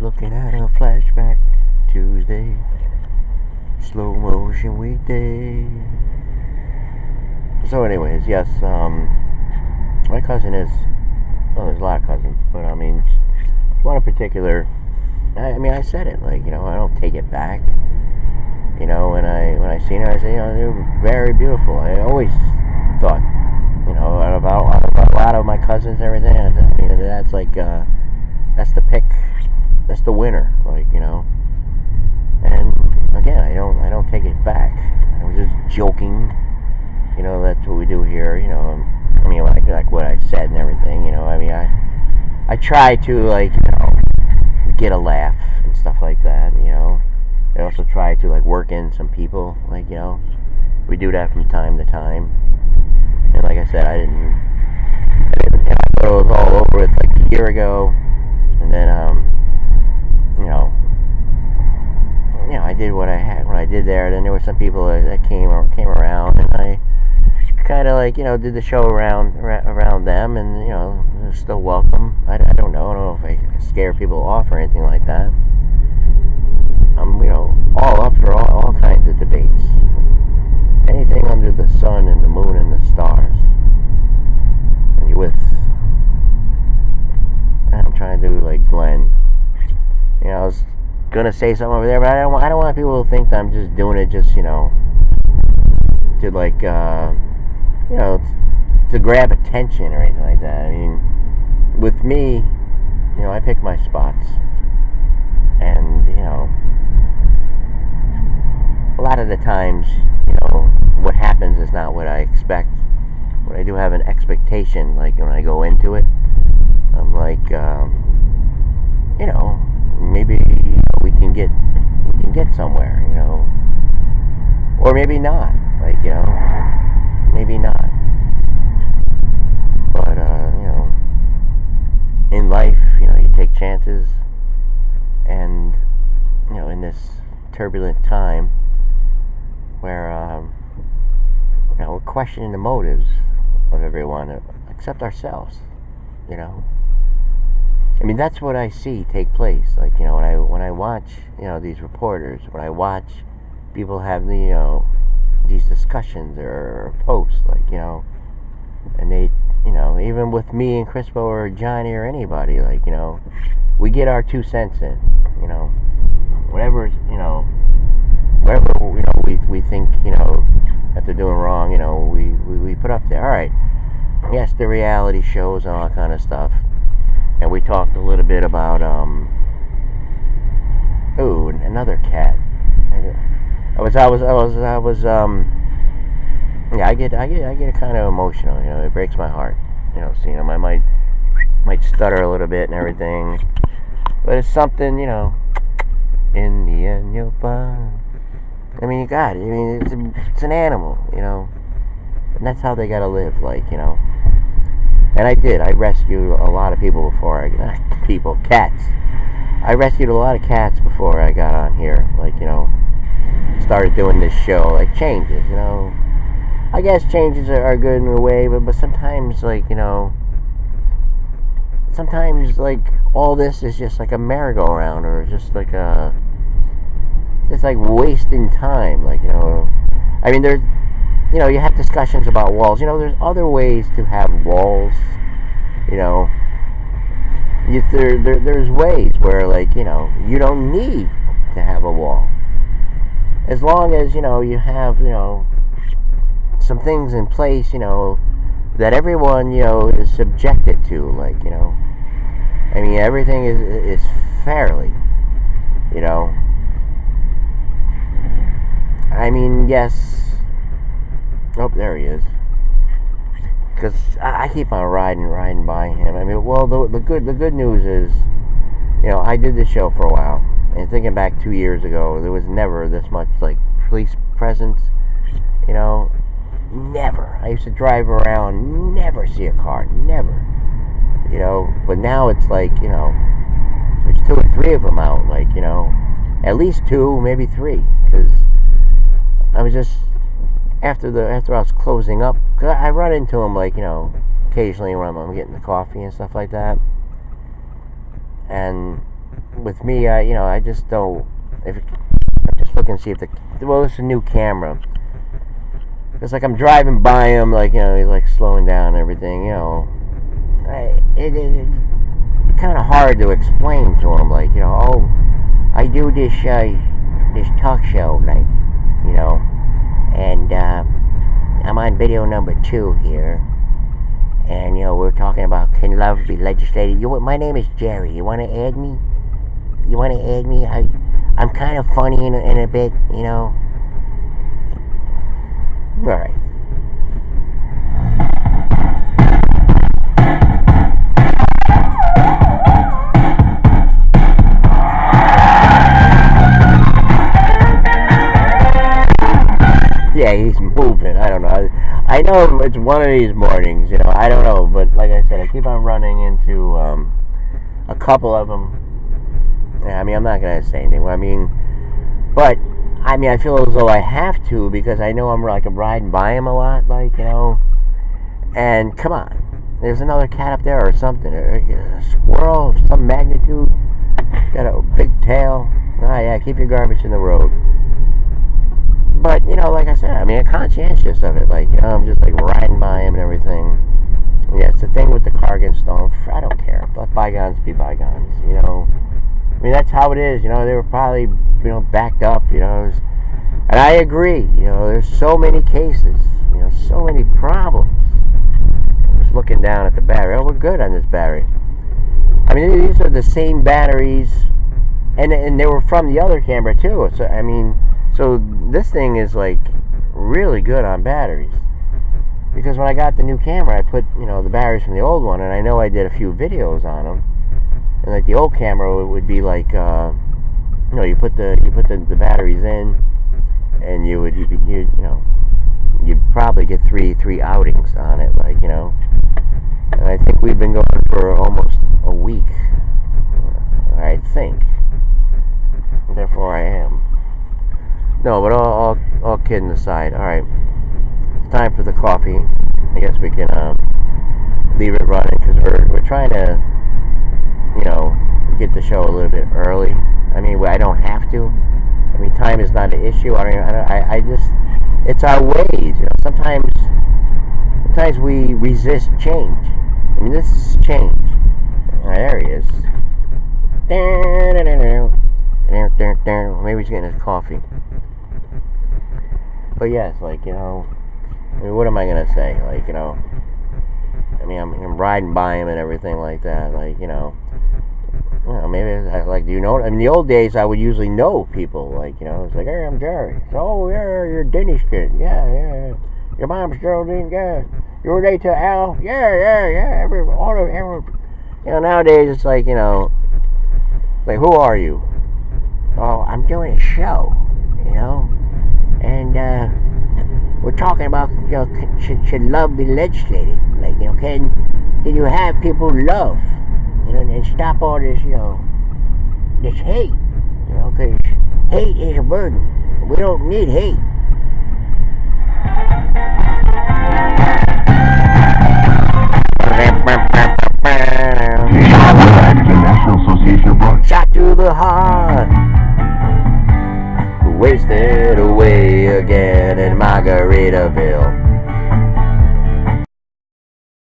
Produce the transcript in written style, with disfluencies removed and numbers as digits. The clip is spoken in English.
looking at a flashback Tuesday, slow motion weekday. So anyways, yes, my cousin is, well, there's a lot of cousins, but I mean, one in particular, I said it, like, I don't take it back. When I seen her, I say, they're very beautiful. I always thought, about a lot of my cousins and everything. That's like, that's the pick, that's the winner, And again, I don't take it back. I was just joking. That's what we do here. Like what I said and everything. I try to get a laugh and stuff like that. I also try to work in some people. We do that from time to time. And like I said, I thought it was all over with a year ago, and then I did what I did there. Then there were some people that came around, and I kind of did the show around them, and they're still welcome. I don't know if I scare people off or anything like that. I'm all up for all kinds of debates, anything under the sun and the moon and the stars. And you're with, I'm trying to do like Glenn. I was gonna say something over there, but I don't want people to think that I'm just doing it just to grab attention or anything like that. I mean, with me, I pick my spots, and a lot of the times, what happens is not what I expect. But I do have an expectation, when I go into it. I'm maybe we can get somewhere, or maybe not, maybe not. But in life, you take chances, and in this turbulent time where we're questioning the motives of everyone except ourselves. That's what I see take place. When I watch these reporters, when I watch people have these discussions or posts, and they even with me and Crispo or Johnny or anybody, we get our 2 cents in, whatever we think that they're doing wrong, we put up there. All right, yes, the reality shows and all that kind of stuff. And we talked a little bit about another cat. I get kind of emotional. It breaks my heart. Seeing them, I might stutter a little bit and everything, but it's something. In the end, you'll find. You got it. It's an animal. And that's how they gotta live. And I rescued a lot of people before cats. I rescued a lot of cats before I got on here, started doing this show, changes, I guess changes are good in a way, but sometimes, sometimes, all this is just like a merry-go-round, or just wasting time, there's, you have discussions about walls. There's other ways to have walls. There's ways where, you don't need to have a wall. As long as, you have, some things in place, that everyone, is subjected to. Everything is fairly, yes. Oh, there he is. Because I keep on riding by him. The good news is, I did this show for a while, and thinking back 2 years ago, there was never this much police presence. Never. I used to drive around, never see a car, never. But now it's there's 2 or 3 of them out. At least 2, maybe 3, because I was just. After I was closing up, cause I run into them occasionally when I'm getting the coffee and stuff like that, and with me, I just don't. I'm just looking to see if it's a new camera. It's like I'm driving by him, like, he's like slowing down and everything, it's kind of hard to explain to him, like, oh, I do this talk show, like, and I'm on video number 2 here, and we're talking about can love be legislated. My name is Jerry. You want to add me? I'm kind of funny in a bit, All right. Yeah, he's moving. I don't know. I know it's one of these mornings, I don't know. But like I said, I keep on running into a couple of them. Yeah, I'm not going to say anything. But I feel as though I have to because I know I'm riding by him a lot, and come on. There's another cat up there or something. A squirrel of some magnitude. Got a big tail. Ah, yeah, keep your garbage in the road. But, like I said, I'm conscientious of it. I'm just, riding by him and everything. Yeah, it's the thing with the car getting stolen. I don't care. Let bygones be bygones, that's how it is, they were probably, backed up, and I agree, there's so many cases, so many problems. I'm just looking down at the battery. Oh, we're good on this battery. These are the same batteries, and they were from the other camera, too. So, so this thing is, really good on batteries. Because when I got the new camera, I put, the batteries from the old one, and I know I did a few videos on them. And the old camera would be you put the batteries in, and you'd probably get three outings on it, And I think we've been going for almost a week. I think. Therefore, I am. No, but all kidding aside. All right, it's time for the coffee. I guess we can leave it running because we're trying to. Get the show a little bit early. I don't have to. Time is not an issue. I just, it's our ways. Sometimes we resist change. This is change. There he is. Maybe he's getting his coffee. But yes, what am I gonna say? I'm riding by him and everything like that. Maybe do you know? In the old days, I would usually know people. It's like, hey, I'm Jerry. So, yeah, you're Denny's kid. Yeah. Your mom's Geraldine. Yeah. You relate to Al? Yeah. Every. Nowadays it's who are you? Oh, I'm doing a show. And we're talking about, should love be legislated? Can you have people love? And stop all this, this hate, because hate is a burden. We don't need hate. Shot to the heart, wasted away again in Margaritaville.